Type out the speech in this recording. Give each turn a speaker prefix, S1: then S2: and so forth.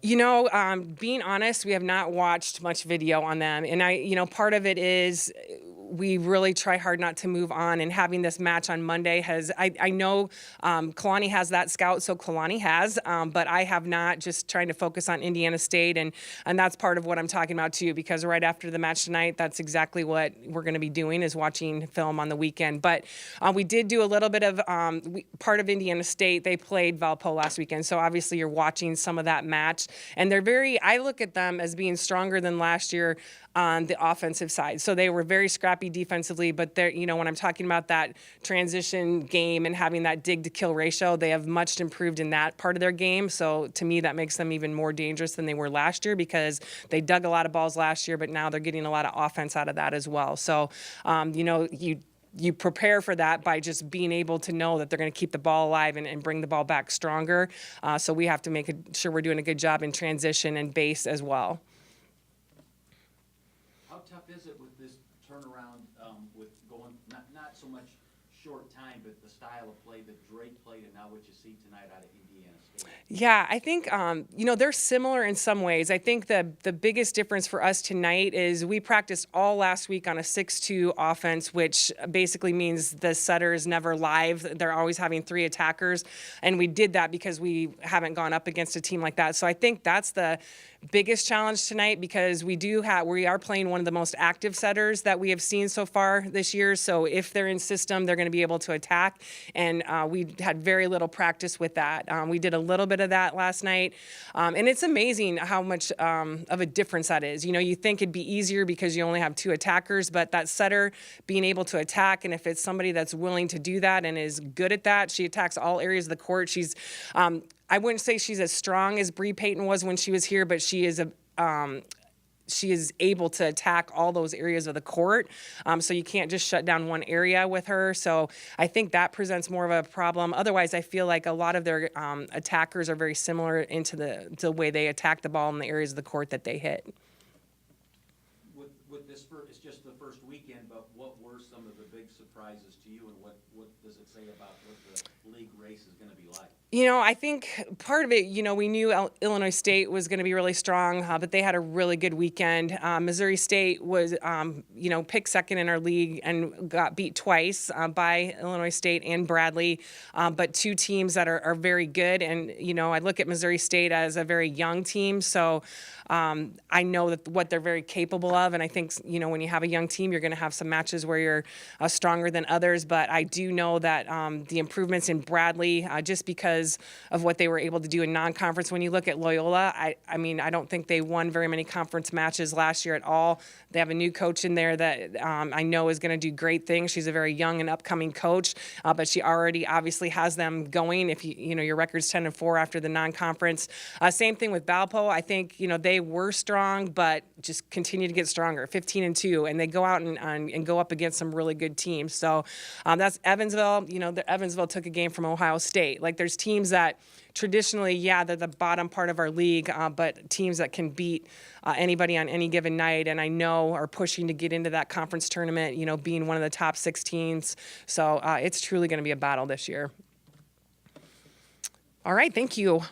S1: Being honest, we have not watched much video on them. And part of it is we really try hard not to move on. And having this match on Monday I know Kalani has that scout, so Kalani has, but I have not, just trying to focus on Indiana State. And that's part of what I'm talking about too, because right after the match tonight, that's exactly what we're going to be doing, is watching film on the weekend. But we did do a little bit of part of Indiana State. They played Valpo last weekend. So obviously you're watching some of that match. And I look at them as being stronger than last year on the offensive side. So they were very scrappy defensively, but when I'm talking about that transition game and having that dig to kill ratio, they have much improved in that part of their game. So to me, that makes them even more dangerous than they were last year, because they dug a lot of balls last year, but now they're getting a lot of offense out of that as well. So, you prepare for that by just being able to know that they're going to keep the ball alive and bring the ball back stronger. So we have to make sure we're doing a good job in transition and base as well.
S2: How tough is it with this turnaround, with going not so much short time, but the style of play that Drake played and now what you see tonight out of Indiana State?
S1: Yeah, I think, they're similar in some ways. I think the biggest difference for us tonight is we practiced all last week on a 6-2 offense, which basically means the setter is never live. They're always having 3 attackers. And we did that because we haven't gone up against a team like that. So I think that's the biggest challenge tonight, because we are playing one of the most active setters that we have seen so far this year. So if they're in system, they're going to be able to attack. And we had very little practice with that. We did a little bit of that last night. And it's amazing how much of a difference that is. You think it'd be easier because you only have 2 attackers, but that setter being able to attack, and if it's somebody that's willing to do that and is good at that, she attacks all areas of the court. She's I wouldn't say she's as strong as Bree Payton was when she was here, but she is able to attack all those areas of the court. So you can't just shut down one area with her. So I think that presents more of a problem. Otherwise, I feel like a lot of their attackers are very similar into the way they attack the ball in the areas of the court that they hit.
S2: With this, it's just the first weekend, but what were some of the big surprises to you, and what does it say about what the league race is going to be like?
S1: I think part of it, we knew Illinois State was going to be really strong, but they had a really good weekend. Missouri State was, picked second in our league and got beat twice by Illinois State and Bradley, but 2 teams that are very good. And, I look at Missouri State as a very young team, so I know that what they're very capable of. And I think, when you have a young team, you're going to have some matches where you're stronger than others. But I do know that the improvements in Bradley, just because of what they were able to do in non-conference. When you look at Loyola, I don't think they won very many conference matches last year at all. They have a new coach in there that I know is going to do great things. She's a very young and upcoming coach, but she already obviously has them going. If your record's 10-4 after the non-conference. Same thing with Valpo. I think they were strong, but just continue to get stronger. 15-2, and they go out and go up against some really good teams. So that's Evansville. Evansville took a game from Ohio State. Like, there's teams that traditionally, they're the bottom part of our league, but teams that can beat anybody on any given night, and I know are pushing to get into that conference tournament, being one of the top 6 teams. So it's truly going to be a battle this year. All right, thank you.